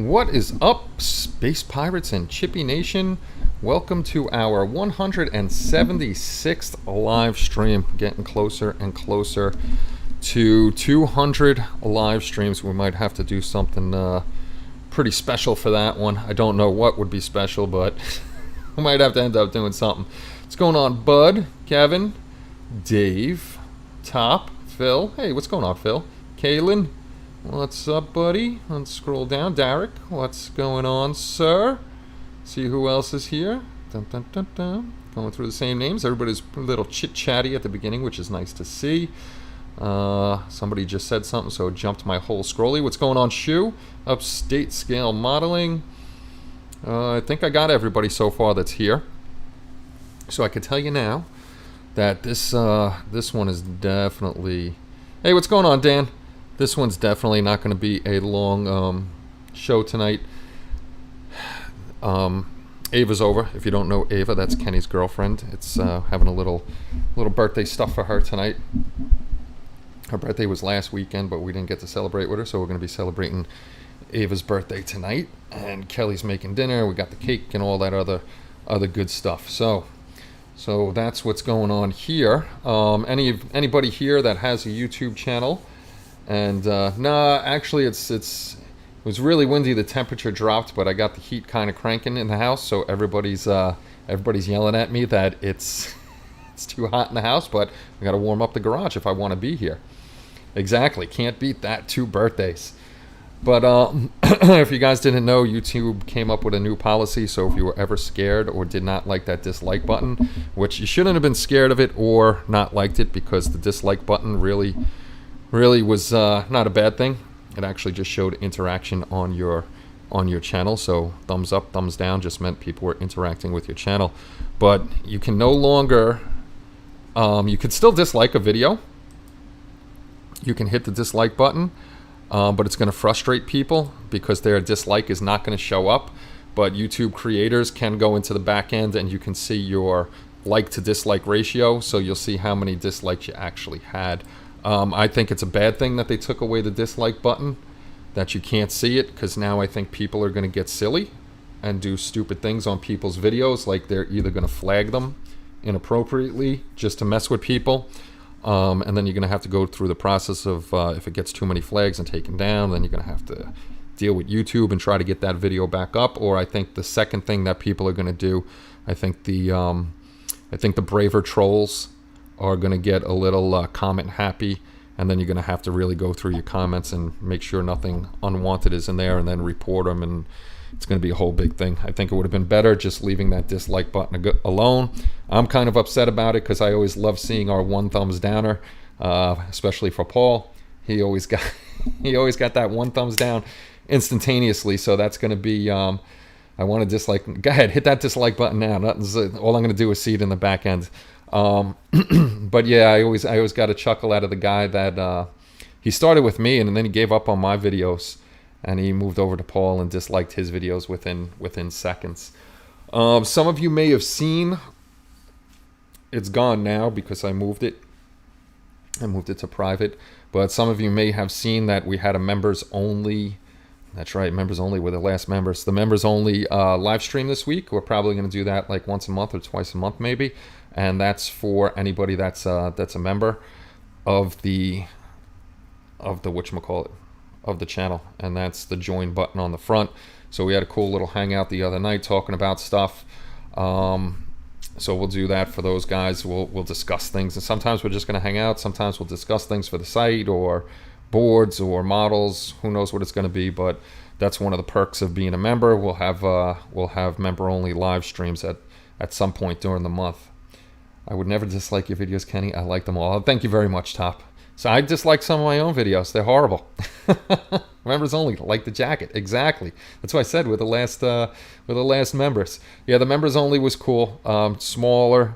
What is up, Space Pirates and Chippy Nation? Welcome to our 176th live stream. Getting closer and closer to 200 live streams. We might have to do something pretty special for that one. I don't know what would be special, but we might have to end up doing something. What's going on, Bud, Kevin, Dave, Top, Phil? Hey, what's going on, Phil? Kaylin? What's up, buddy? Let's scroll down. Derek, what's going on, sir? See who else is here. Dun, dun, dun, dun. Going through the same names. Everybody's a little chit-chatty at the beginning, which is nice to see. Somebody just said something, so it jumped my whole scrolly. What's going on, Shu? Upstate Scale Modeling. I think I got everybody so far that's here. So I can tell you now that this one is definitely... Hey, what's going on, Dan? This one's definitely not going to be a long show tonight. Ava's over. If you don't know Ava, that's Kenny's girlfriend. It's having a little birthday stuff for her tonight. Her birthday was last weekend, but we didn't get to celebrate with her, so we're going to be celebrating Ava's birthday tonight. And Kelly's making dinner. We got the cake and all that other good stuff. So that's what's going on here. Anybody here that has a YouTube channel? And actually it was really windy. The temperature dropped, but I got the heat kind of cranking in the house, so everybody's yelling at me that it's too hot in the house, but I got to warm up the garage if I want to be here. Exactly, can't beat that. 2 birthdays. But if you guys didn't know, YouTube came up with a new policy, so if you were ever scared or did not like that dislike button, which you shouldn't have been scared of it or not liked it, because the dislike button really was not a bad thing. It actually just showed interaction on your channel. So thumbs up, thumbs down just meant people were interacting with your channel. But you can no longer, you can still dislike a video. You can hit the dislike button, but it's going to frustrate people because their dislike is not going to show up. But YouTube creators can go into the back end and you can see your like to dislike ratio. So you'll see how many dislikes you actually had. I think it's a bad thing that they took away the dislike button, that you can't see it, because now I think people are going to get silly and do stupid things on people's videos, like they're either going to flag them inappropriately just to mess with people, and then you're going to have to go through the process of if it gets too many flags and taken down, then you're going to have to deal with YouTube and try to get that video back up. Or I think the second thing that people are going to do, I think the braver trolls are going to get a little comment happy, and then you're going to have to really go through your comments and make sure nothing unwanted is in there and then report them, and it's going to be a whole big thing. I think it would have been better just leaving that dislike button alone. I'm kind of upset about it because I always love seeing our 1 thumbs downer, especially for Paul. He always got that 1 thumbs down instantaneously, so that's going to be I want to dislike. Go ahead, hit that dislike button now. All I'm going to do is see it in the back end. But yeah, I always got a chuckle out of the guy that he started with me, and then he gave up on my videos and he moved over to Paul and disliked his videos within seconds. Some of you may have seen, it's gone now because I moved it to private, but some of you may have seen that we had a members only. That's right, members only were the last members. The members only live stream this week. We're probably going to do that like once a month or twice a month maybe. And that's for anybody that's a member of the whatchamacallit, of the channel. And that's the join button on the front. So we had a cool little hangout the other night talking about stuff. So we'll do that for those guys. We'll discuss things. And sometimes we're just going to hang out. Sometimes we'll discuss things for the site or boards or models. Who knows what it's going to be, but that's one of the perks of being a member. We'll have member only live streams at some point during the month. I would never dislike your videos, Kenny. I like them all. Thank you very much, Top. So I dislike some of my own videos. They're horrible. Members only, like the jacket. Exactly. That's what I said with the last members. Yeah, the members only was cool. Smaller.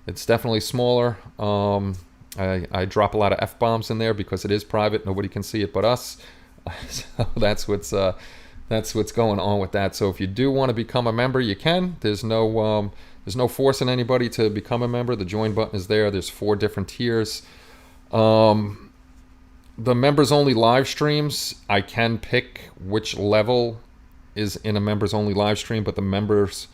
It's definitely smaller. I drop a lot of F-bombs in there because it is private. Nobody can see it but us. So that's what's going on with that. So if you do want to become a member, you can. There's no forcing anybody to become a member. The join button is there. There's 4 different tiers. The members only live streams, I can pick which level is in a members only live stream, but the members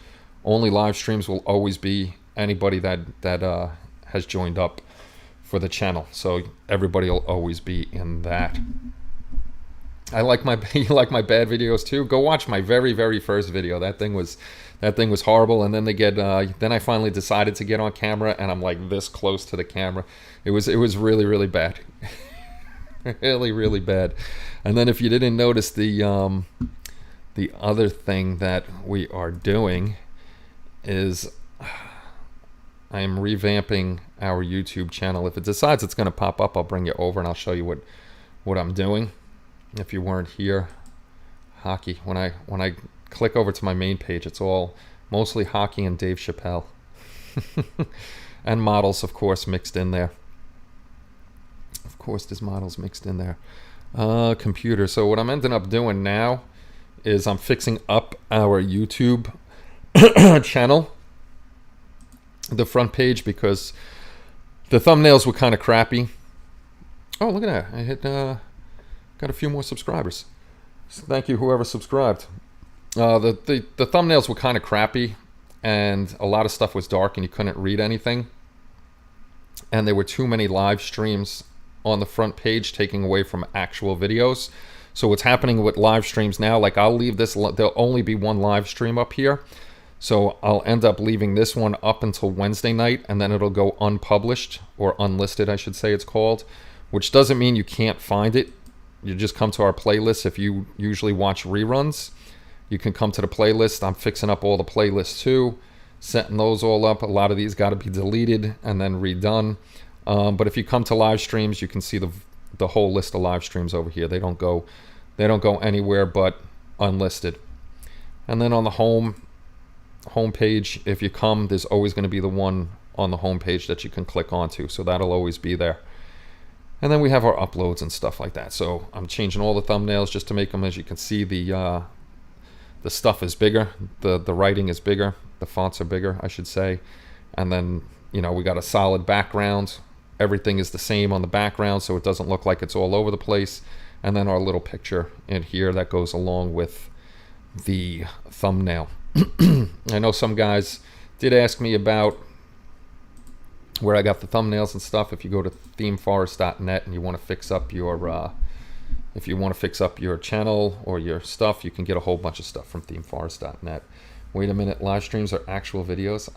only live streams will always be anybody that has joined up for the channel. So everybody will always be in that. I like my you like my bad videos too. Go watch my very first video. That thing was horrible. And then then I finally decided to get on camera, and I'm like this close to the camera. It was really bad. really bad. And then if you didn't notice, the other thing that we are doing is I am revamping our YouTube channel. If it decides it's going to pop up, I'll bring you over and I'll show you what I'm doing. If you weren't here, hockey. When I click over to my main page, it's all mostly hockey and Dave Chappelle. And models, of course, mixed in there. Of course, there's models mixed in there. Computer. So what I'm ending up doing now is I'm fixing up our YouTube channel, the front page, because the thumbnails were kind of crappy. Oh, look at that. I hit got a few more subscribers. So thank you whoever subscribed. The thumbnails were kind of crappy, and a lot of stuff was dark and you couldn't read anything, and there were too many live streams on the front page taking away from actual videos. So what's happening with live streams now, like I'll leave this, there'll only be one live stream up here. So I'll end up leaving this one up until Wednesday night, and then it'll go unpublished, or unlisted I should say it's called, which doesn't mean you can't find it. You just come to our playlist. If you usually watch reruns, you can come to the playlist. I'm fixing up all the playlists too, setting those all up. A lot of these got to be deleted and then redone. But if you come to live streams, you can see the whole list of live streams over here. They don't go anywhere but unlisted. And then on the home page, if you come, there's always going to be the one on the home page that you can click onto. So that'll always be there. And then we have our uploads and stuff like that. So I'm changing all the thumbnails just to make them, as you can see, the stuff is bigger, the writing is bigger, the fonts are bigger, I should say. And then, you know, we got a solid background. Everything is the same on the background, so it doesn't look like it's all over the place. And then our little picture in here that goes along with the thumbnail. I know some guys did ask me about where I got the thumbnails and stuff. If you go to themeforest.net and you want to fix up your if you want to fix up your channel or your stuff, you can get a whole bunch of stuff from themeforest.net. Wait a minute, live streams are actual videos?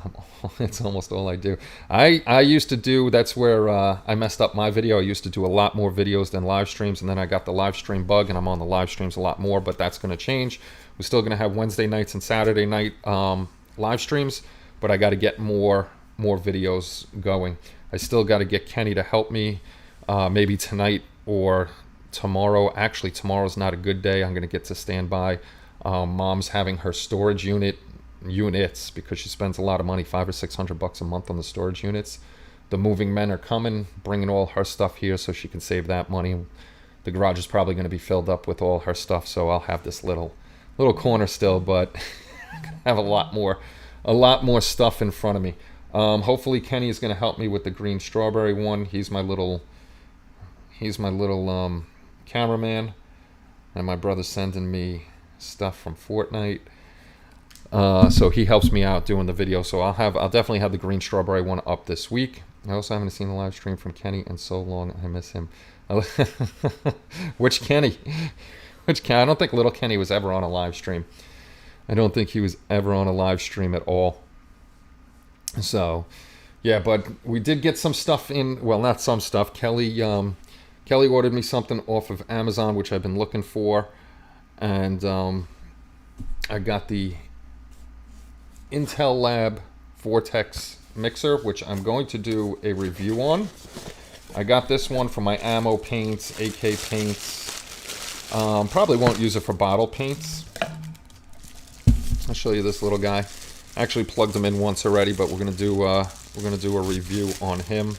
It's almost all I do. I used to do, that's where I messed up my video. I used to do a lot more videos than live streams, and then I got the live stream bug, and I'm on the live streams a lot more, but that's going to change. We're still going to have Wednesday nights and Saturday night live streams, but I got to get more videos going. I still got to get Kenny to help me, maybe tonight or tomorrow. Actually, tomorrow's not a good day. I'm going to get to stand by. Mom's having her storage units, because she spends a lot of money, $500 or $600 a month on the storage units. The moving men are coming, bringing all her stuff here so she can save that money. The garage is probably going to be filled up with all her stuff, so I'll have this little corner still, but I have a lot more stuff in front of me. Hopefully Kenny is going to help me with the green strawberry one. He's my little cameraman, and my brother's sending me stuff from Fortnite, so he helps me out doing the video. So I'll definitely have the green strawberry one up this week. I also haven't seen the live stream from Kenny in so long. I miss him. Which Kenny? I don't think little Kenny was ever on a live stream. I don't think he was ever on a live stream at all. So yeah, but we did get some stuff in. Well, not some stuff. Kelly ordered me something off of Amazon, which I've been looking for, and I got the Intel Lab Vortex mixer, which I'm going to do a review on. I got this one for my ammo paints, AK paints. Probably won't use it for bottle paints. I'll show you this little guy. I actually plugged him in once already, but we're gonna do a review on him.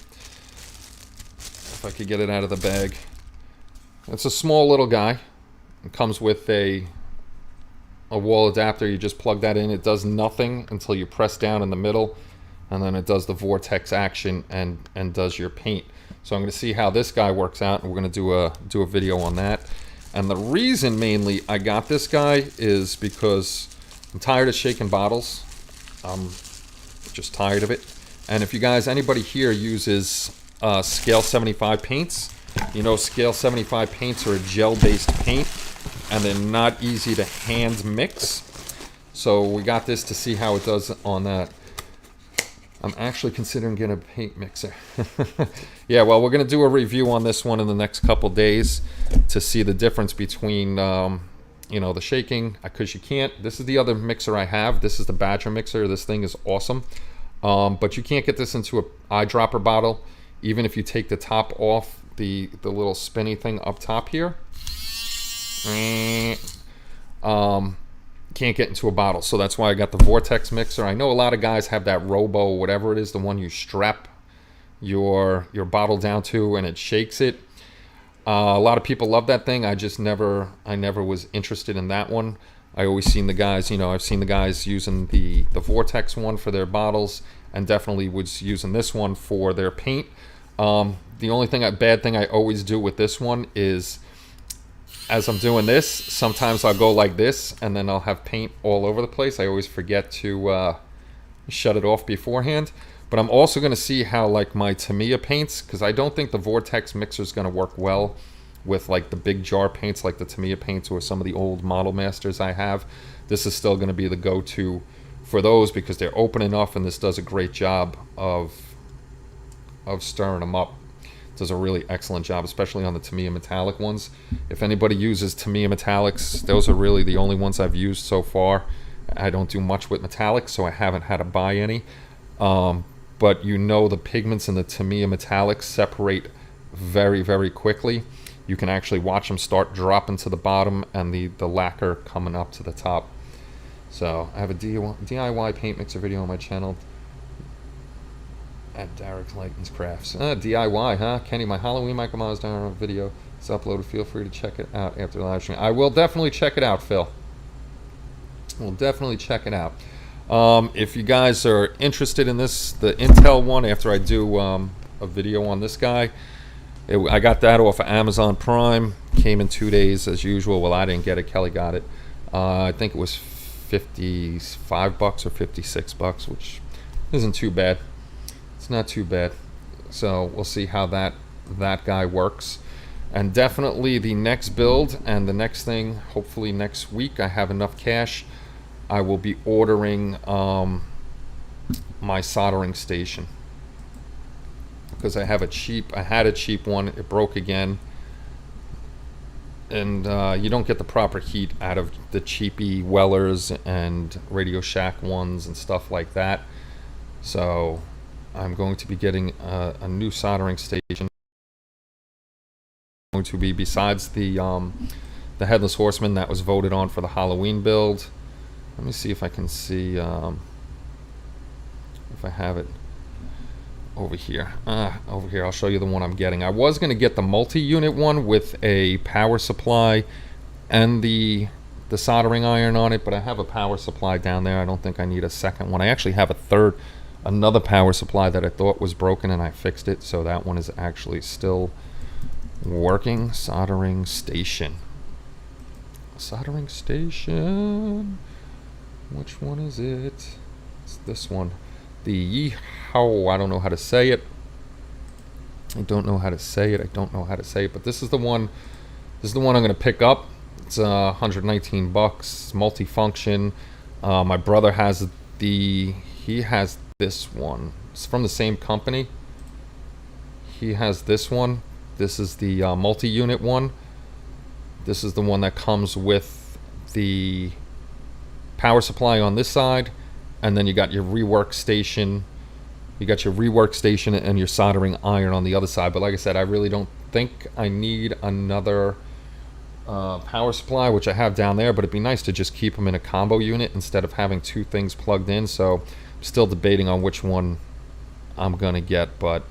If I could get it out of the bag. It's a small little guy. It comes with a wall adapter. You just plug that in. It does nothing until you press down in the middle, and then it does the vortex action and does your paint. So I'm going to see how this guy works out, and we're going to do a video on that. And the reason mainly I got this guy is because I'm tired of shaking bottles. I'm just tired of it. And if you guys, anybody here uses Scale 75 paints, you know Scale 75 paints are a gel-based paint, and they're not easy to hand mix. So we got this to see how it does on that. I'm actually considering getting a paint mixer. Yeah, well, we're going to do a review on this one in the next couple days to see the difference between, you know, the shaking, because you can't. This is the other mixer I have. This is the Badger mixer. This thing is awesome. But you can't get this into an eyedropper bottle, even if you take the top off, the little spinny thing up top here. Can't get into a bottle, so that's why I got the Vortex mixer. I know a lot of guys have that Robo, whatever it is, the one you strap your bottle down to and it shakes it. A lot of people love that thing. I never was interested in that one. I always seen the guys, you know, I've seen the guys using the Vortex one for their bottles, and definitely was using this one for their paint. The only bad thing I always do with this one is, as I'm doing this, sometimes I'll go like this and then I'll have paint all over the place. I always forget to shut it off beforehand. But I'm also going to see how like my Tamiya paints, because I don't think the Vortex mixer is going to work well with like the big jar paints like the Tamiya paints or some of the old Model Masters I have. This is still going to be the go-to for those because they're open enough, and this does a great job of stirring them up. Does a really excellent job, especially on the Tamiya metallic ones. If anybody uses Tamiya metallics, those are really the only ones I've used so far. I don't do much with metallics, so I haven't had to buy any. But you know the pigments in the Tamiya metallics separate very, very quickly. You can actually watch them start dropping to the bottom and the lacquer coming up to the top. So I have a DIY paint mixer video on my channel at Derek Lightens Crafts. DIY, huh? Kenny, my Halloween Michael Myers video is uploaded. Feel free to check it out after the live stream. I will definitely check it out, Phil. We'll definitely check it out. If you guys are interested in this, the Intel one, after I do a video on this guy, I got that off of Amazon Prime. Came in 2 days as usual. Well, I didn't get it. Kelly got it. I think it was $55 or $56, which isn't too bad. Not too bad. So we'll see how that guy works. And definitely the next build and the next thing, hopefully next week I have enough cash, I will be ordering my soldering station, because I had a cheap one. It broke again, and you don't get the proper heat out of the cheapy Wellers and Radio Shack ones and stuff like that. So I'm going to be getting a new soldering station. Going to be, besides the Headless Horseman that was voted on for the Halloween build. Let me see if I can see if I have it over here. Over here, I'll show you the one I'm getting. I was going to get the multi-unit one with a power supply and the soldering iron on it, but I have a power supply down there. I don't think I need a second one. I actually have another power supply that I thought was broken, and I fixed it, so that one is actually still working. Soldering station. Which one is it? It's this one. The Yeehaw. I don't know how to say it. But this is the one. I'm going to pick up. It's $119. Multifunction. My brother has he has this one. It's from the same company. He has this one. This is the multi-unit one. This is the one that comes with the power supply on this side, and then you got your rework station. You got your rework station and your soldering iron on the other side. But like I said, I really don't think I need another power supply, which I have down there, but it'd be nice to just keep them in a combo unit instead of having two things plugged in. So I'm still debating on which one I'm gonna get, but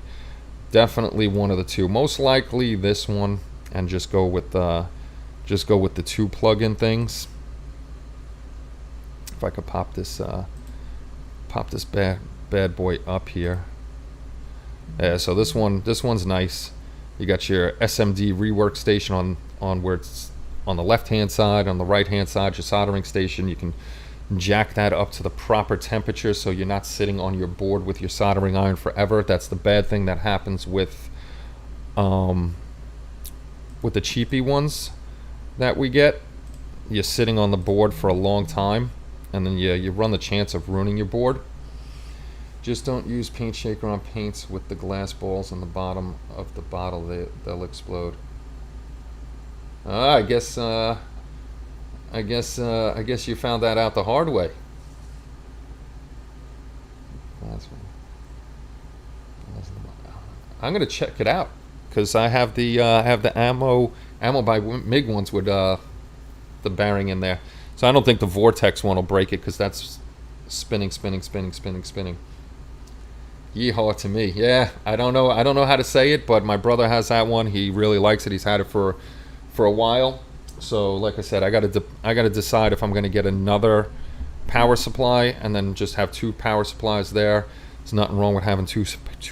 definitely one of the two. Most likely this one, and just go with the two plug-in things. If I could pop this bad boy up here. Yeah, so this one's nice. You got your SMD rework station on where it's on the left hand side, on the right hand side, your soldering station. You can jack that up to the proper temperature so you're not sitting on your board with your soldering iron forever. That's the bad thing that happens with the cheapy ones that we get. You're sitting on the board for a long time, and then you run the chance of ruining your board. Just don't use paint shaker on paints with the glass balls on the bottom of the bottle. They'll explode. I guess you found that out the hard way. I'm gonna check it out because I have the ammo by MIG ones with the bearing in there. So I don't think the Vortex one will break it because that's spinning. Yeehaw to me. Yeah, I don't know how to say it, but my brother has that one. He really likes it. He's had it for a while. So like I said, I gotta decide if I'm gonna get another power supply and then just have 2 power supplies there. There's nothing wrong with having two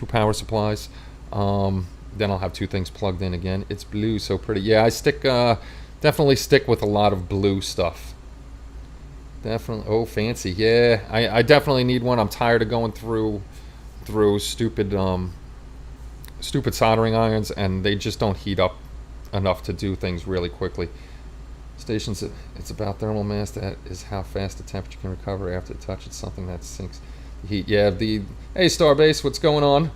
power supplies. Then I'll have 2 things plugged in again. It's blue, so pretty. Yeah, I definitely stick with a lot of blue stuff. Definitely. Oh, fancy. Yeah, I definitely need one. I'm tired of going through stupid soldering irons, and they just don't heat up enough to do things really quickly. Stations, it's about thermal mass. That is how fast the temperature can recover after it touches something that sinks the heat. Yeah, hey Starbase, what's going on?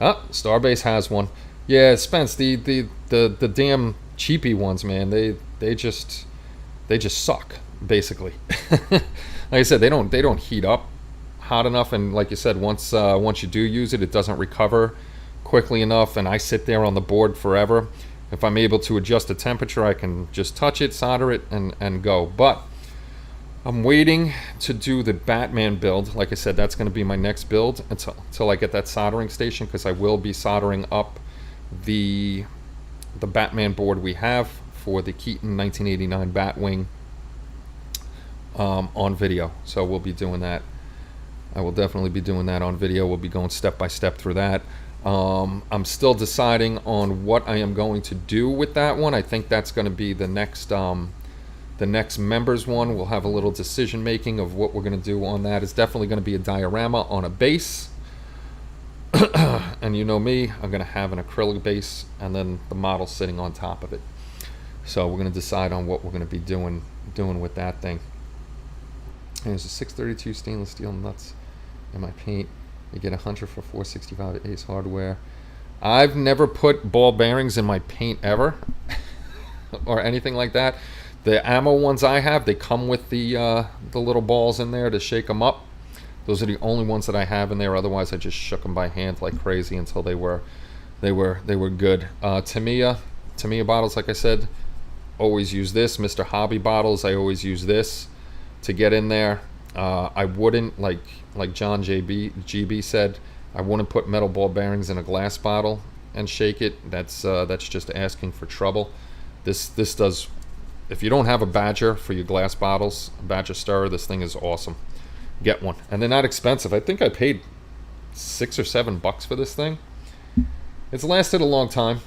Starbase has one. Yeah, Spence, the damn cheapy ones, man. They just suck, basically. Like I said, they don't heat up hot enough, and like you said, once you do use it, it doesn't recover quickly enough, and I sit there on the board forever. If I'm able to adjust the temperature, I can just touch it, solder it, and go. But I'm waiting to do the Batman build. Like I said, that's going to be my next build until I get that soldering station, because I will be soldering up the Batman board we have for the Keaton 1989 Batwing on video. So we'll be doing that. I will definitely be doing that on video. We'll be going step by step through that. I'm still deciding on what I am going to do with that one. I think that's going to be the next members one. We'll have a little decision making of what we're going to do on that. It's definitely going to be a diorama on a base. And you know me, I'm going to have an acrylic base and then the model sitting on top of it. So we're going to decide on what we're going to be doing with that thing. And there's a 632 stainless steel nuts in my paint. You get 100 for 465 at Ace Hardware. I've never put ball bearings in my paint ever, or anything like that. The ammo ones I have, they come with the little balls in there to shake them up. Those are the only ones that I have in there. Otherwise, I just shook them by hand like crazy until they were good. Tamiya bottles, like I said, always use this. Mr. Hobby bottles, I always use this to get in there. I wouldn't, like John GB said, I wouldn't put metal ball bearings in a glass bottle and shake it. That's just asking for trouble. This does. If you don't have a Badger for your glass bottles, a Badger stirrer, this thing is awesome. Get one, and they're not expensive. I think I paid $6 or $7 for this thing. It's lasted a long time.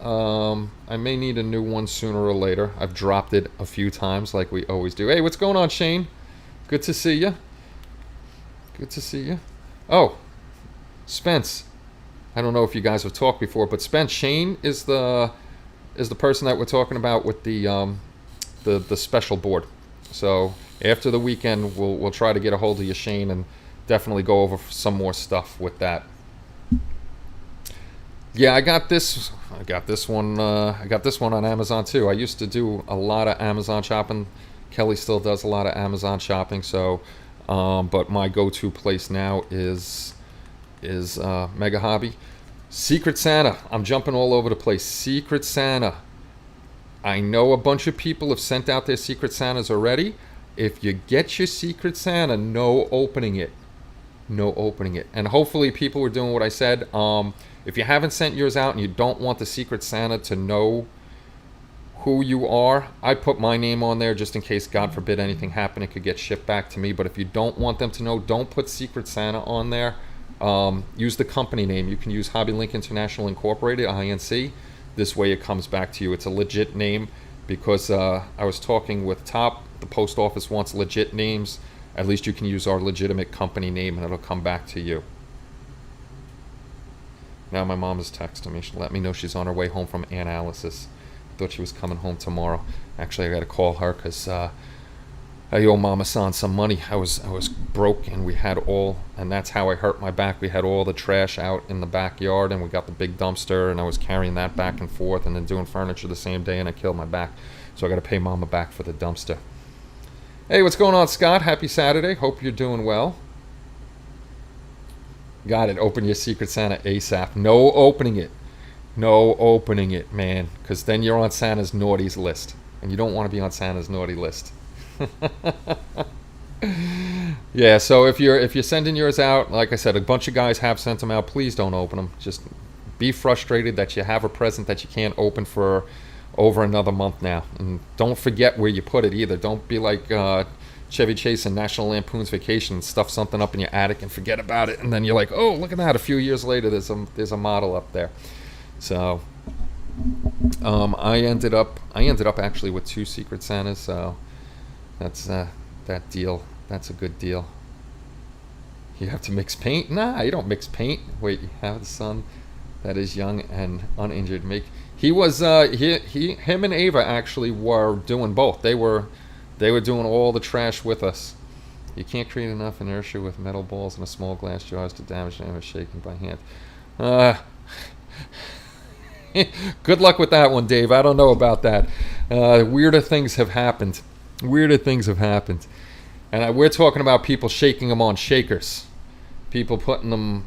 I may need a new one sooner or later. I've dropped it a few times, like we always do. Hey, what's going on, Shane? Good to see you. Good to see you. Oh, Spence. I don't know if you guys have talked before, but Spence, Shane is the person that we're talking about with the special board. So after the weekend, we'll try to get a hold of you, Shane, and definitely go over some more stuff with that. Yeah, I got this one on Amazon too. I used to do a lot of Amazon shopping. Kelly still does a lot of Amazon shopping, so but my go-to place now is Mega Hobby. Secret Santa. I'm jumping all over the place. Secret Santa. I know a bunch of people have sent out their Secret Santas already. If you get your Secret Santa, no opening it. No opening it. And hopefully people are doing what I said. If you haven't sent yours out and you don't want the Secret Santa to know who you are, I put my name on there just in case, God forbid, anything happened. It could get shipped back to me. But if you don't want them to know, don't put Secret Santa on there. Use the company name. You can use Hobby Link International Incorporated, INC. This way it comes back to you. It's a legit name. because I was talking with Top. The post office wants legit names. At least you can use our legitimate company name and it'll come back to you. Now my mom is texting me. She let me know she's on her way home from analysis. Thought she was coming home tomorrow. Actually, I got to call her because I owe Mama San some money. I was broke, and and that's how I hurt my back. We had all the trash out in the backyard, and we got the big dumpster, and I was carrying that back and forth, and then doing furniture the same day, and I killed my back. So I got to pay Mama back for the dumpster. Hey, what's going on, Scott? Happy Saturday. Hope you're doing well. Got it. Open your Secret Santa ASAP. No opening it. No opening it, man, because then you're on Santa's naughties list, and you don't want to be on Santa's naughty list. Yeah, so if you're sending yours out, like I said, a bunch of guys have sent them out. Please don't open them. Just be frustrated that you have a present that you can't open for over another month now, and don't forget where you put it either. Don't be like Chevy Chase in National Lampoon's Vacation, stuff something up in your attic and forget about it, and then you're like, oh, look at that! A few years later, there's a model up there. So I ended up actually with 2 Secret Santas, so that's that deal. That's a good deal. You have to mix paint? Nah, you don't mix paint. Wait, you have a son that is young and uninjured. Him and Ava actually were doing both. They were doing all the trash with us. You can't create enough inertia with metal balls in a small glass jars to damage them if shaken by hand. Good luck with that one, Dave. I don't know about that. Weirder things have happened. And we're talking about people shaking them on shakers. People putting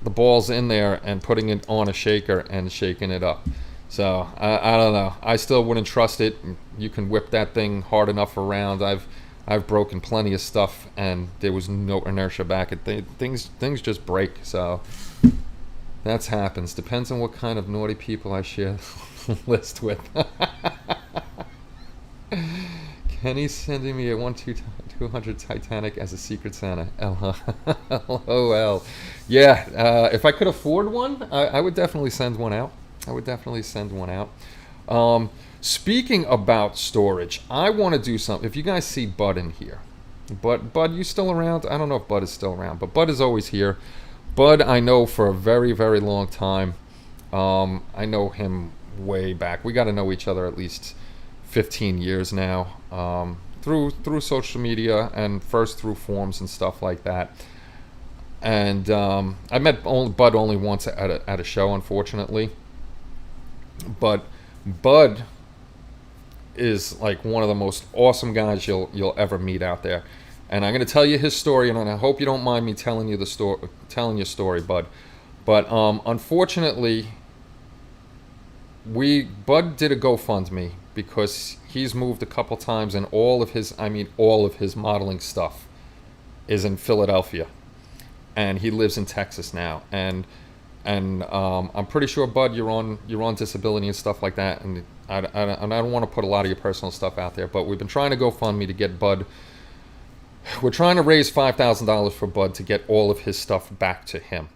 the balls in there and putting it on a shaker and shaking it up. So, I don't know. I still wouldn't trust it. You can whip that thing hard enough around. I've broken plenty of stuff and there was no inertia back. Things just break, so... That happens. Depends on what kind of naughty people I share the list with. Kenny's sending me a 1-200 Titanic as a Secret Santa. LOL. Yeah, if I could afford one, I would definitely send one out. Speaking about storage, I want to do something. If you guys see Bud in here. Bud, you still around? I don't know if Bud is still around, but Bud is always here. Bud, I know for a very, very long time. I know him way back. We got to know each other at least 15 years now, through social media and first through forums and stuff like that. And I met Bud only once at a show, unfortunately. But Bud is like one of the most awesome guys you'll ever meet out there. And I'm going to tell you his story, and I hope you don't mind me telling you your story, Bud. But unfortunately, Bud did a GoFundMe because he's moved a couple times, and all of his modeling stuff is in Philadelphia, and he lives in Texas now. And I'm pretty sure, Bud, you're on disability and stuff like that, and I don't want to put a lot of your personal stuff out there, but we've been trying to GoFundMe to get Bud. We're trying to raise $5,000 for Bud to get all of his stuff back to him.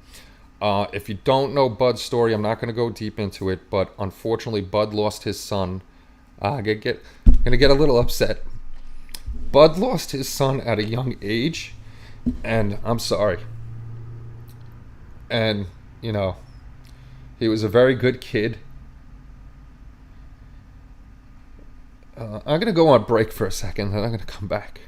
If you don't know Bud's story, I'm not going to go deep into it, but unfortunately, Bud lost his son. I'm going to get a little upset. Bud lost his son at a young age, and I'm sorry. And, he was a very good kid. I'm going to go on break for a second, and I'm going to come back.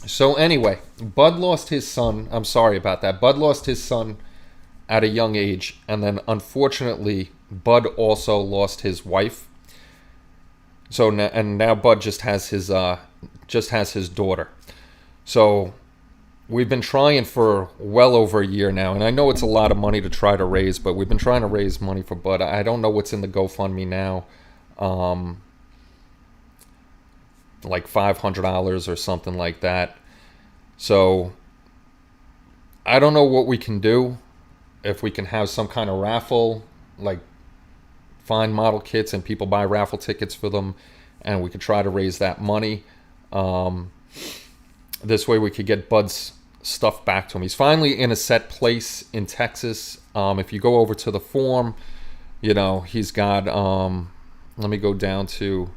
So anyway, Bud lost his son. I'm sorry about that. Bud lost his son at a young age, and then unfortunately, Bud also lost his wife. So now Bud just has his daughter. So we've been trying for well over a year now, and I know it's a lot of money to try to raise, but we've been trying to raise money for Bud. I don't know what's in the GoFundMe now, like $500 or something like that. So I don't know what we can do. If we can have some kind of raffle, like find model kits and people buy raffle tickets for them, and we could try to raise that money. This way we could get Bud's stuff back to him. He's finally in a set place in Texas. If you go over to the form, he's got, let me go down to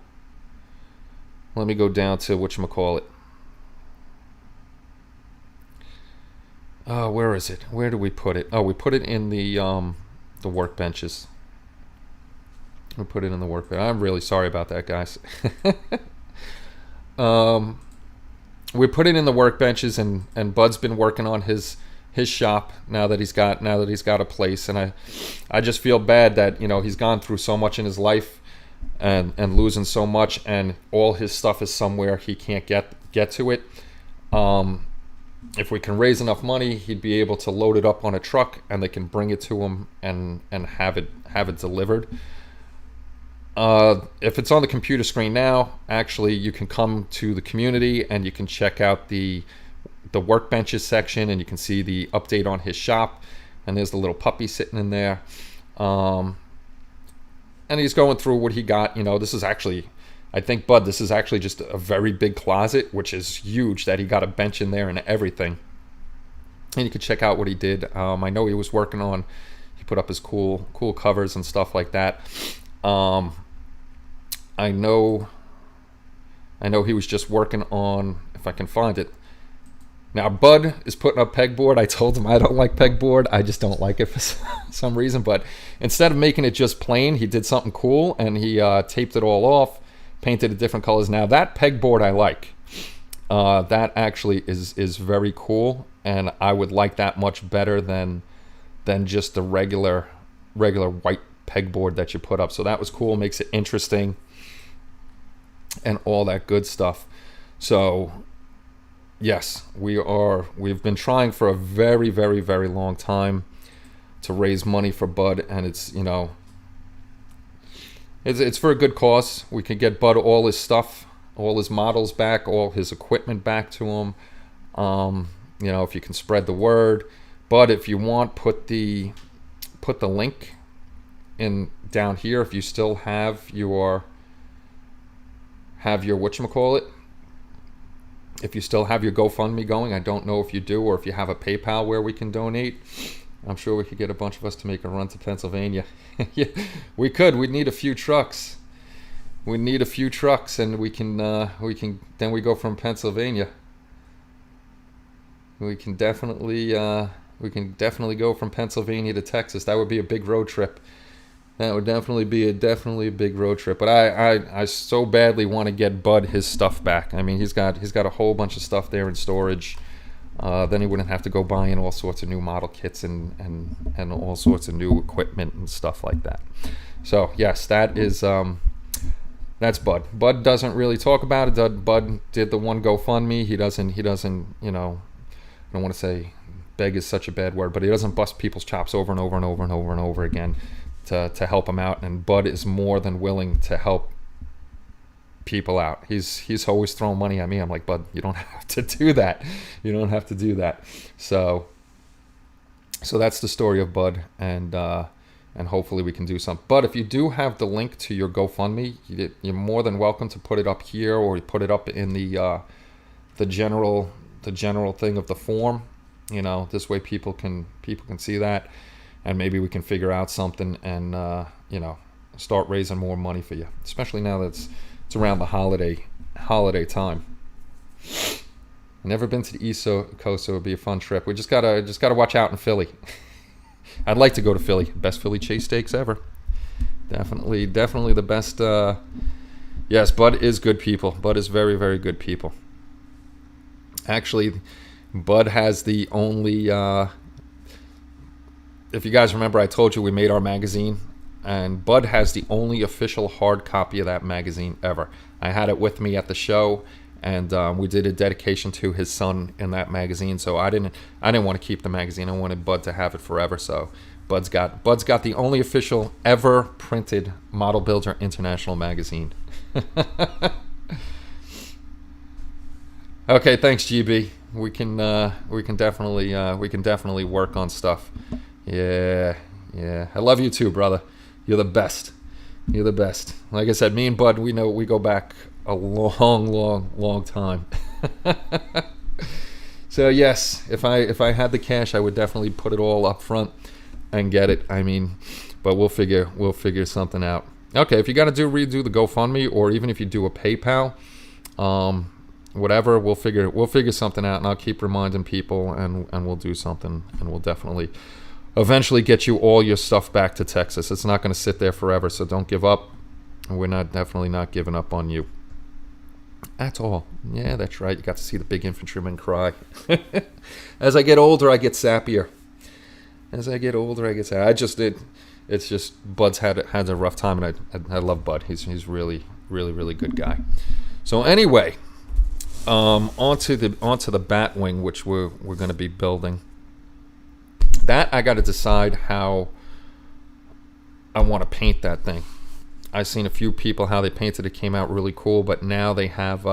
whatchamacallit. Where is it? Where do we put it? Oh, we put it in the workbenches. We put it in the workbench. I'm really sorry about that, guys. We put it in the workbenches, and Bud's been working on his shop now that he's got a place, and I just feel bad that he's gone through so much in his life and losing so much, and all his stuff is somewhere he can't get to it. If we can raise enough money, he'd be able to load it up on a truck, and they can bring it to him and have it delivered. If it's on the computer screen now, actually you can come to the community and you can check out the workbenches section, and you can see the update on his shop, and there's the little puppy sitting in there, and he's going through what he got. This is actually, I think, Bud, this is actually just a very big closet, which is huge, that he got a bench in there and everything. And you can check out what he did. I know he was working on, he put up his cool covers and stuff like that. I know he was just working on, if I can find it. Now, Bud is putting up pegboard. I told him I don't like pegboard. I just don't like it for some reason. But instead of making it just plain, he did something cool, and he taped it all off, painted it different colors. Now, that pegboard I like. That actually is very cool, and I would like that much better than just the regular white pegboard that you put up. So that was cool, makes it interesting and all that good stuff. So yes, we've been trying for a very, very, very long time to raise money for Bud, and it's for a good cause. We can get Bud all his stuff, all his models back, all his equipment back to him. If you can spread the word. But if you want, put the link in down here if you still have your whatchamacallit. If you still have your GoFundMe going. I don't know if you do, or if you have a PayPal where we can donate. I'm sure we could get a bunch of us to make a run to Pennsylvania. Yeah, we could. We'd need a few trucks. We need a few trucks, and we can then we go from Pennsylvania. We can definitely go from Pennsylvania to Texas. That would be a big road trip. That would definitely be a big road trip. But I so badly want to get Bud his stuff back. I mean, he's got a whole bunch of stuff there in storage. Then he wouldn't have to go buying all sorts of new model kits and all sorts of new equipment and stuff like that. So yes, that's Bud. Bud doesn't really talk about it. Bud did the one GoFundMe. He doesn't. I don't want to say beg is such a bad word, but he doesn't bust people's chops over and over and over and over and over again to help him out. And Bud is more than willing to help people out. He's always throwing money at me. I'm like, Bud, you don't have to do that. You don't have to do that. So that's the story of Bud, and hopefully we can do something. But if you do have the link to your GoFundMe, you're more than welcome to put it up here, or you put it up in the general thing of the form. This way people can see that, and maybe we can figure out something and start raising more money for you, especially now that it's around the holiday time. I've never been to the East Coast, so it would be a fun trip. We just gotta watch out in Philly. I'd like to go to Philly. Best Philly cheesesteaks ever. Definitely the best. Yes, Bud is good people. Bud is very, very good people. Actually, Bud has the only. If you guys remember, I told you we made our magazine, and Bud has the only official hard copy of that magazine ever. I had it with me at the show, and we did a dedication to his son in that magazine. So I didn't want to keep the magazine. I wanted Bud to have it forever. So Bud's got the only official ever printed Model Builder International magazine. Okay, thanks, GB. We can definitely work on stuff. Yeah. I love you too, brother. You're the best. You're the best. Like I said, me and Bud, we go back a long time. So yes, if I had the cash, I would definitely put it all up front and get it. I mean, but we'll figure something out. Okay, if you got to redo the GoFundMe, or even if you do a PayPal, whatever, we'll figure something out, and I'll keep reminding people, and we'll do something, and we'll definitely eventually get you all your stuff back to Texas. It's not going to sit there forever, so don't give up. We're definitely not giving up on you at all. Yeah, that's right. You got to see the big infantryman cry. As I get older, I get sappier. It's just Bud's had a rough time, and I love Bud. He's really good guy. So anyway, onto the Batwing, which we're going to be building. That I got to decide how I want to paint that thing. I've seen a few people how they painted it, came out really cool, but now they have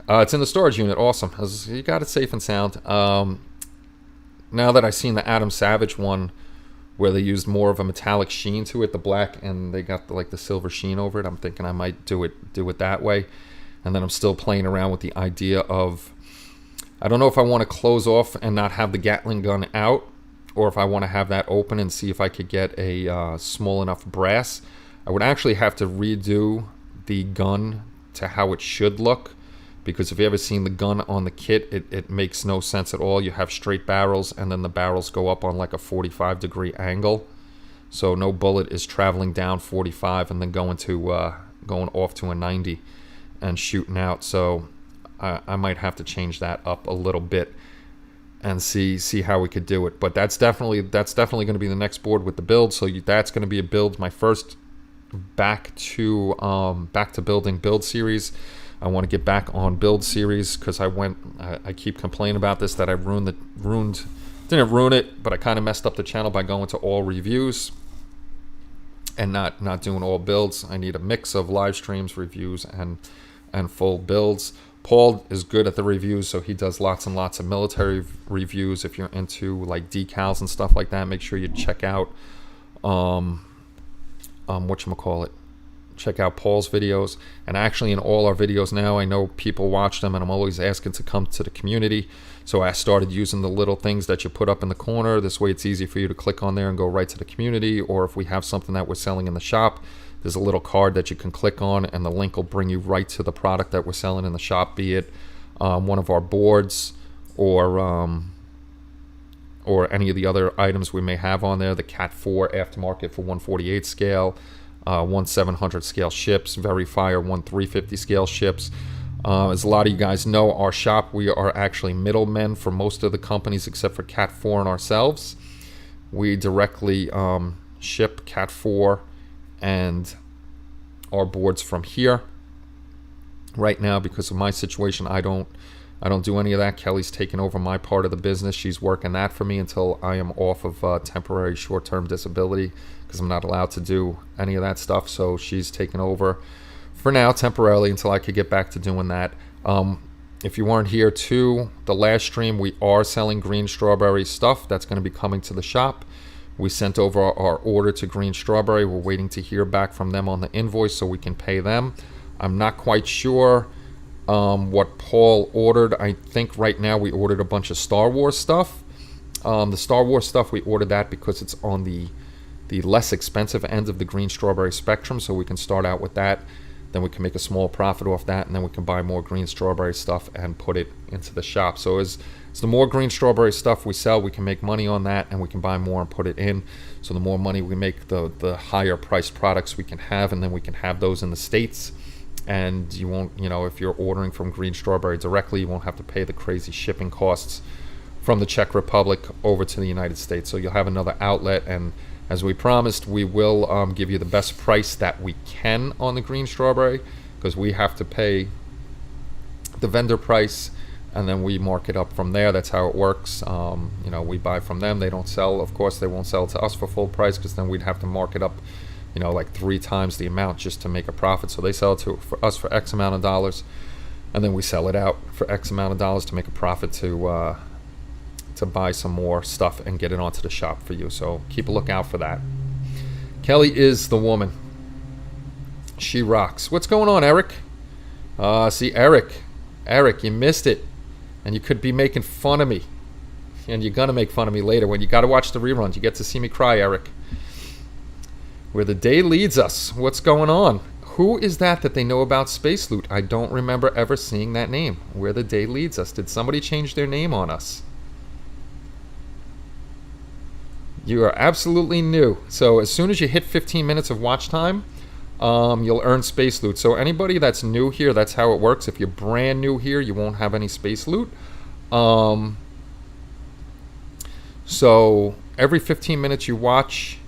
it's in the storage unit. Awesome. You got it safe and sound. Now that I've seen the Adam Savage one, where they used more of a metallic sheen to it, the black, and they got the silver sheen over it, I'm thinking I might do it that way. And then I'm still playing around with the idea of, I don't know if I want to close off and not have the Gatling gun out, or if I want to have that open and see if I could get a small enough brass. I would actually have to redo the gun to how it should look, because if you ever seen the gun on the kit, it makes no sense at all. You have straight barrels, and then the barrels go up on like a 45-degree angle, so no bullet is traveling down 45 and then going off to a 90 and shooting out. So I might have to change that up a little bit and see how we could do it. But that's definitely going to be the next board with the build. So that's going to be a build, my first back to building build series. I want to get back on build series, because I keep complaining about this, that I didn't ruin it, but I kind of messed up the channel by going to all reviews and not doing all builds. I need a mix of live streams, reviews, and full builds. Paul is good at the reviews, so he does lots and lots of military reviews. If you're into like decals and stuff like that, make sure you check out check out Paul's videos. And actually, in all our videos now, I know people watch them, and I'm always asking to come to the community. So I started using the little things that you put up in the corner. This way it's easy for you to click on there and go right to the community. Or if we have something that we're selling in the shop, there's a little card that you can click on, and the link will bring you right to the product that we're selling in the shop, be it one of our boards or any of the other items we may have on there. The Cat 4 aftermarket for 148 scale, 1/700 scale ships, Verifier 1/350 scale ships. As a lot of you guys know, our shop, we are actually middlemen for most of the companies except for Cat 4 and ourselves. We directly ship Cat 4 and our boards from here. Right now, because of my situation, I don't do any of that. Kelly's taking over my part of the business. She's working that for me until I am off of temporary short-term disability, because I'm not allowed to do any of that stuff. So she's taking over for now temporarily until I could get back to doing that. If you weren't here too, the last stream, we are selling Green Strawberry stuff. That's going to be coming to the shop. We sent over our order to Green Strawberry. We're waiting to hear back from them on the invoice so we can pay them. I'm not quite sure what Paul ordered. I think right now we ordered a bunch of Star Wars stuff. The Star Wars stuff, we ordered that because it's on the less expensive end of the Green Strawberry spectrum, so we can start out with that. Then we can make a small profit off that, and then we can buy more Green Strawberry stuff and put it into the shop. So as the more Green Strawberry stuff we sell, we can make money on that, and we can buy more and put it in. So the more money we make, the higher priced products we can have, and then we can have those in the States. And you won't, if you're ordering from Green Strawberry directly, you won't have to pay the crazy shipping costs from the Czech Republic over to the United States. So you'll have another outlet, and as we promised, we will give you the best price that we can on the Green Strawberry, because we have to pay the vendor price, and then we mark it up from there. That's how it works. We buy from them. They don't sell. Of course, they won't sell to us for full price, because then we'd have to mark it up, like 3 times the amount just to make a profit. So they sell it for us for X amount of dollars, and then we sell it out for X amount of dollars to make a profit to buy some more stuff and get it onto the shop for you. So keep a lookout for that. Kelly is the woman. She rocks. What's going on, Eric? See, Eric, you missed it. And you could be making fun of me. And you're going to make fun of me later when you got to watch the reruns. You get to see me cry, Eric. Where the day leads us. What's going on? Who is that they know about Space Loot? I don't remember ever seeing that name. Where the day leads us. Did somebody change their name on us? You are absolutely new. So as soon as you hit 15 minutes of watch time, you'll earn Space Loot. So anybody that's new here, that's how it works. If you're brand new here, you won't have any Space Loot. So every 15 minutes you watch,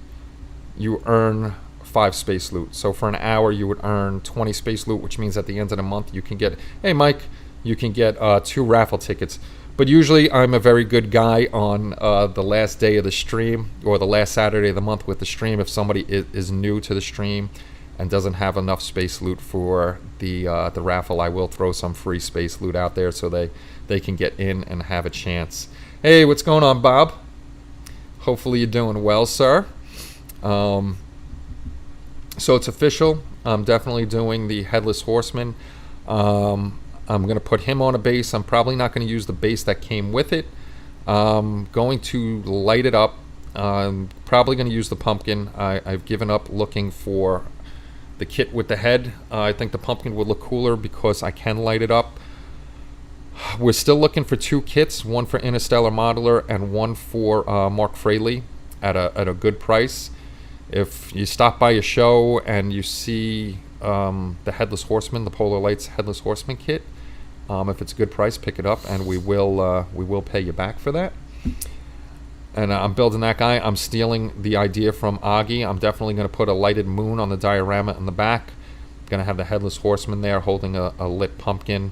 you earn 5 Space Loot. So for an hour, you would earn 20 Space Loot, which means at the end of the month, you can get, hey Mike, you can get 2 raffle tickets. But usually I'm a very good guy on the last day of the stream, or the last Saturday of the month with the stream. If somebody is new to the stream and doesn't have enough Space Loot for the raffle, I will throw some free Space Loot out there so they can get in and have a chance. Hey, what's going on, Bob? Hopefully you're doing well, sir. So it's official. I'm definitely doing the Headless Horseman. I'm going to put him on a base. I'm probably not going to use the base that came with it. Going to light it up. I'm probably going to use the pumpkin. I've given up looking for the kit with the head. I think the pumpkin would look cooler because I can light it up. We're still looking for 2 kits, one for Interstellar Modeler and one for Mark Fraley at a good price. If you stop by a show and you see the Headless Horseman, the Polar Lights Headless Horseman kit, if it's a good price, pick it up, and we will pay you back for that. And I'm building that guy. I'm stealing the idea from Augie. I'm definitely going to put a lighted moon on the diorama in the back. Going to have the Headless Horseman there holding a lit pumpkin.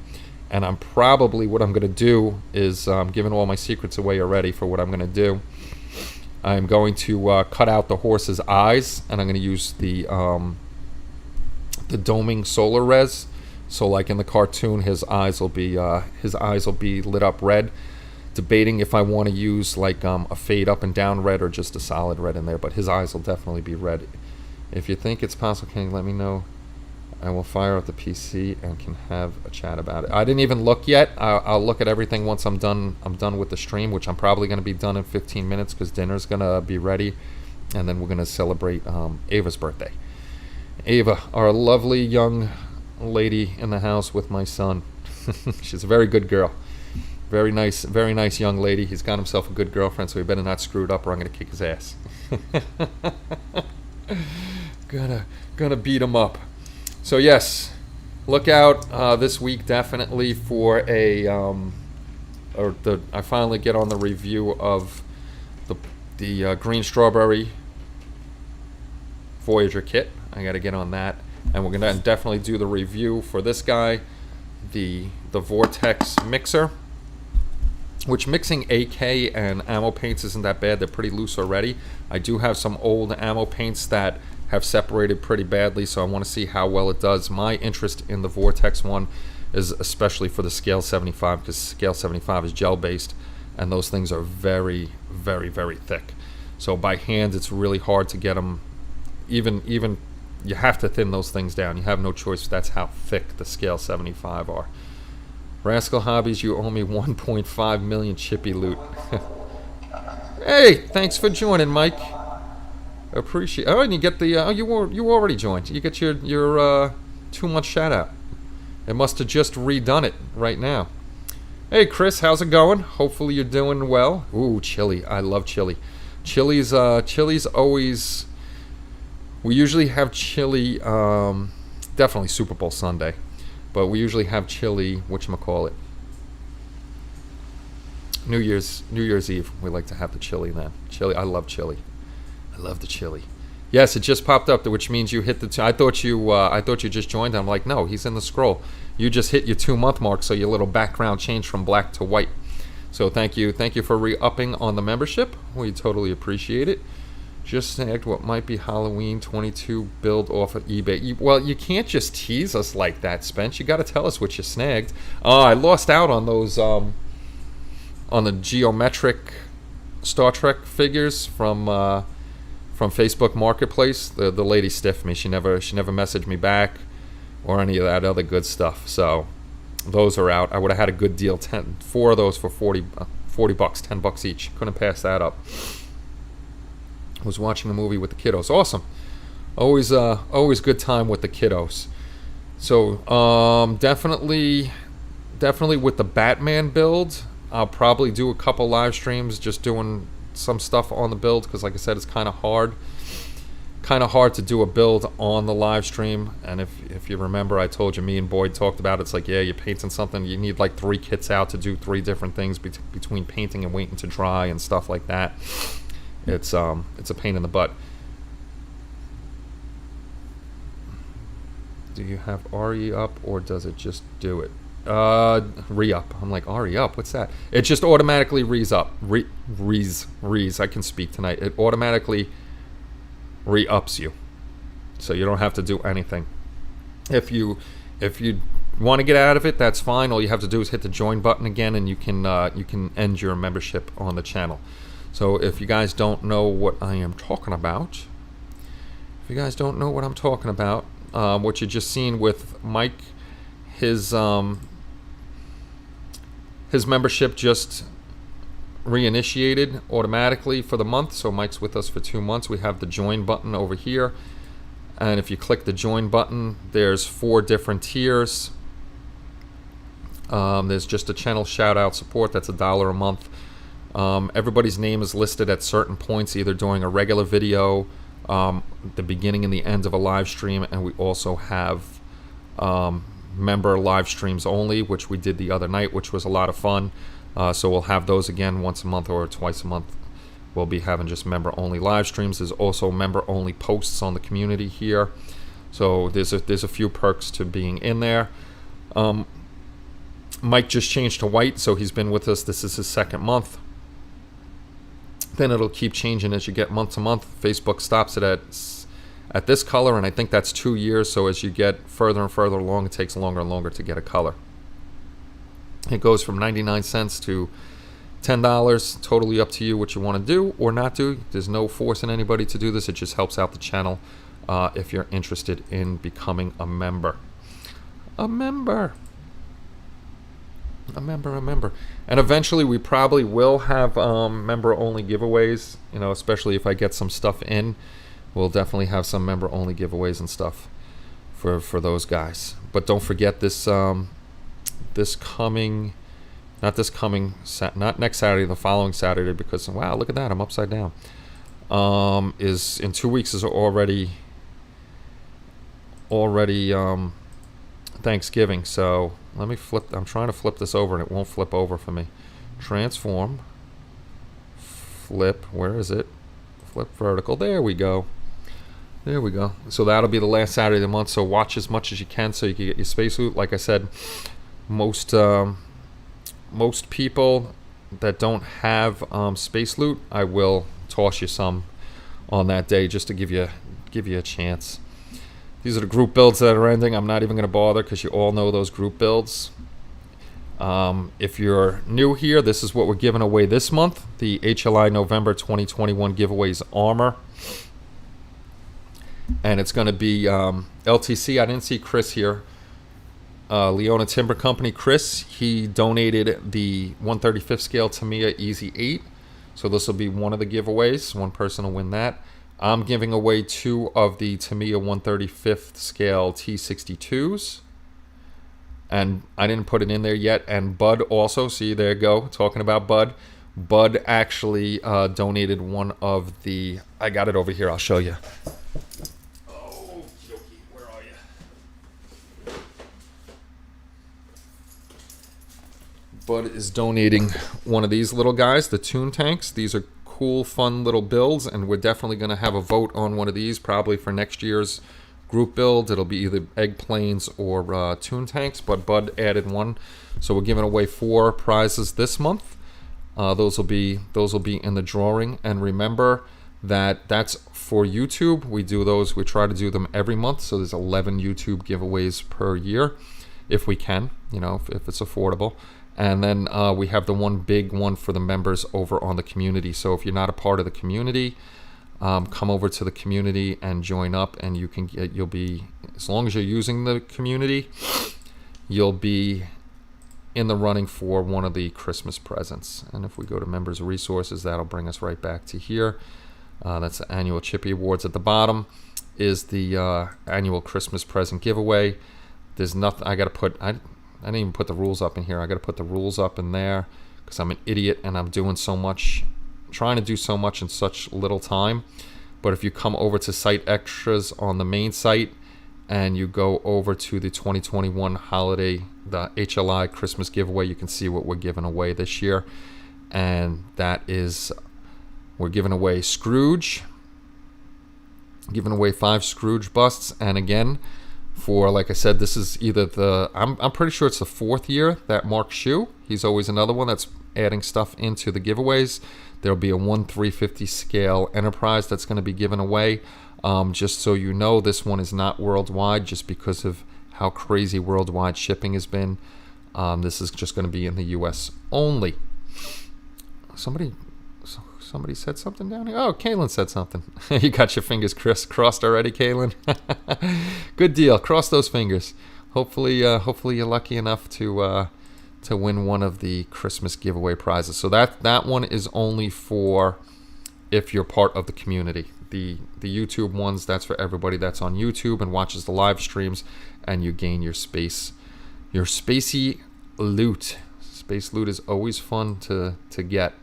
And I'm probably, what I'm going to do is, giving all my secrets away already for what I'm going to do. I'm going to cut out the horse's eyes, and I'm going to use the doming solar res. So like in the cartoon, his eyes will be lit up red. Debating if I want to use like a fade up and down red or just a solid red in there, but his eyes will definitely be red. If you think it's possible, can you let me know? I will fire up the PC and can have a chat about it. I didn't even look yet. I'll look at everything once I'm done. I'm done with the stream, which I'm probably going to be done in 15 minutes because dinner's going to be ready, and then we're going to celebrate Ava's birthday. Ava, our lovely young lady in the house with my son. She's a very good girl. Very nice young lady. He's got himself a good girlfriend, so he better not screw it up or I'm going to kick his ass. Gonna beat him up. So yes, look out this week definitely for I finally get on the review of the Green Strawberry Voyager kit. I got to get on that, and we're gonna definitely do the review for this guy, the Vortex mixer. Which mixing AK and ammo paints isn't that bad. They're pretty loose already. I do have some old ammo paints that have separated pretty badly, so I want to see how well it does. My interest in the Vortex one is especially for the Scale 75, because Scale 75 is gel based, and those things are very, very, very thick. So by hand, it's really hard to get them. Even you have to thin those things down. You have no choice. That's how thick the Scale 75 are. Rascal Hobbies, you owe me 1.5 million chippy loot. Hey, thanks for joining, Mike. Appreciate. Oh, and you get the. You already joined. You get your 2-month shout out. It must have just redone it right now. Hey, Chris, how's it going? Hopefully you're doing well. Ooh, chili. I love chili. Chili's always. We usually have chili. Definitely Super Bowl Sunday. But we usually have chili, whatchamacallit, New Year's Eve. We like to have the chili then. Chili, I love chili. I love the chili. Yes, it just popped up, which means you hit the. I thought you just joined. I'm like, no, he's in the scroll. You just hit your 2-month mark, so your little background changed from black to white. So thank you for re-upping on the membership. We totally appreciate it. Just snagged what might be Halloween 22 build off of eBay. Well, you can't just tease us like that, Spence. You got to tell us what you snagged. I lost out on those on the geometric Star Trek figures from Facebook Marketplace. The lady stiffed me. She never messaged me back or any of that other good stuff. So those are out. I would have had a good deal. 4 of those for $40, $10 each. Couldn't pass that up. Was watching a movie with the kiddos. Awesome. Always good time with the kiddos. So definitely with the Batman build, I'll probably do a couple live streams just doing some stuff on the build, because like I said, it's kind of hard to do a build on the live stream. And if you remember, I told you, me and Boyd talked about it. It's like, yeah, you're painting something, you need like 3 kits out to do 3 different things between painting and waiting to dry and stuff like that. It's a pain in the butt. Do you have RE up, or does it just do it? Re-up. I'm like, RE-up, what's that? It just automatically re-up. I can speak tonight. It automatically re-ups you. So you don't have to do anything. If you want to get out of it, that's fine. All you have to do is hit the join button again, and you can end your membership on the channel. So if you guys don't know what I am talking about, what you just seen with Mike, his membership just reinitiated automatically for the month. So Mike's with us for 2 months. We have the join button over here, and if you click the join button, there's 4 different tiers. There's just a channel shout out support, that's $1 a month. Everybody's name is listed at certain points, either during a regular video, the beginning and the end of a live stream, and we also have member live streams only, which we did the other night, which was a lot of fun. So we'll have those again once a month or twice a month. We'll be having just member only live streams. There's also member only posts on the community here. So there's a few perks to being in there. Mike just changed to white, so he's been with us. This is his 2nd month. Then it'll keep changing as you get month to month. Facebook stops it at this color, and I think that's 2 years. So as you get further and further along, it takes longer and longer to get a color. It goes from 99 cents to $10. Totally up to you what you want to do or not do. There's no forcing anybody to do this. It just helps out the channel if you're interested in becoming a member. A member. And eventually we probably will have member only giveaways, especially if I get some stuff in. We'll definitely have some member only giveaways and stuff for those guys. But don't forget not next Saturday, the following Saturday, because wow, look at that, I'm upside down. Is in 2 weeks is already Thanksgiving. So let me flip. I'm trying to flip this over and it won't flip over for me. Transform. Flip. Where is it? Flip vertical. There we go. So that'll be the last Saturday of the month. So watch as much as you can so you can get your space loot. Like I said, most people that don't have space loot, I will toss you some on that day just to give you a chance. These are the group builds that are ending. I'm not even going to bother because you all know those group builds. If you're new here, this is what we're giving away this month. The HLI November 2021 giveaways armor. And it's going to be LTC. I didn't see Chris here. Leona Timber Company. Chris, he donated the 135th scale Tamiya Easy 8. So this will be one of the giveaways. One person will win that. I'm giving away 2 of the Tamiya 135th scale T62s. And I didn't put it in there yet. And Bud also, see, there you go, talking about Bud. Bud actually donated one of the, I got it over here, I'll show you. Oh, Yoki, where are you? Bud is donating one of these little guys, the Toon Tanks. These are cool, fun little builds, and we're definitely going to have a vote on one of these probably for next year's group build. It'll be either egg planes or tune tanks, but Bud added one, so we're giving away 4 prizes this month. Those will be in the drawing, and remember that that's for YouTube. We do those. We try to do them every month, so there's 11 YouTube giveaways per year, if we can, if it's affordable. And then we have the one big one for the members over on the community. So if you're not a part of the community, come over to the community and join up, and you'll be, as long as you're using the community, you'll be in the running for one of the Christmas presents. And if we go to members resources, that'll bring us right back to here. That's the annual Chippy Awards. At the bottom is the annual Christmas present giveaway. There's nothing I got to put. I didn't even put the rules up in here. I got to put the rules up in there because I'm an idiot and I'm doing so much, trying to do so much in such little time. But if you come over to site extras on the main site and you go over to the 2021 holiday, the HLI Christmas giveaway, you can see what we're giving away this year. And that is, we're giving away Scrooge, giving away 5 Scrooge busts. And again, for, like I said, this is either I'm pretty sure it's the 4th year that Mark Shue, he's always another one that's adding stuff into the giveaways. There'll be a 1/350 scale Enterprise that's going to be given away. Just so you know, this one is not worldwide, just because of how crazy worldwide shipping has been. This is just going to be in the US only. Somebody said something down here. Oh, Kaylin said something. You got your fingers crossed already, Kaylin. Good deal. Cross those fingers. Hopefully you're lucky enough to win one of the Christmas giveaway prizes. So that one is only for if you're part of the community. The YouTube ones, that's for everybody that's on YouTube and watches the live streams, and you gain your spacey loot. Space loot is always fun to get.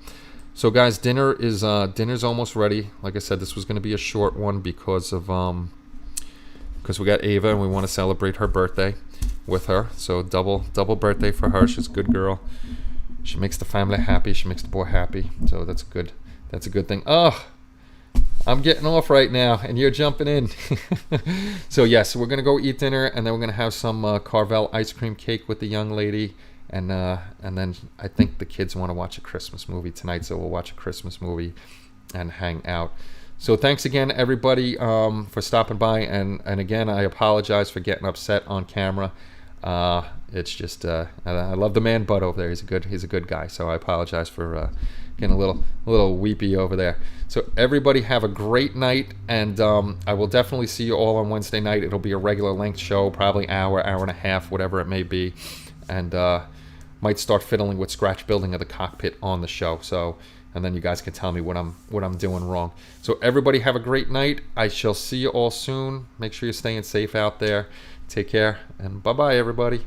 So guys, dinner's almost ready. Like I said, this was going to be a short one because we got Ava and we want to celebrate her birthday with her. So double birthday for her. She's a good girl. She makes the family happy. She makes the boy happy. So that's good. That's a good thing. Oh, I'm getting off right now and you're jumping in. So yes, we're going to go eat dinner, and then we're going to have some Carvel ice cream cake with the young lady. And then I think the kids want to watch a Christmas movie tonight, so we'll watch a Christmas movie and hang out. So thanks again, everybody, for stopping by. And again, I apologize for getting upset on camera. It's just I love the man Bud over there. He's a good guy. So I apologize for getting a little weepy over there. So everybody have a great night, and I will definitely see you all on Wednesday night. It'll be a regular length show, probably hour and a half, whatever it may be, and might start fiddling with scratch building of the cockpit on the show. So, and then you guys can tell me what I'm doing wrong. So everybody have a great night. I shall see you all soon. Make sure you're staying safe out there. Take care, and bye-bye, everybody.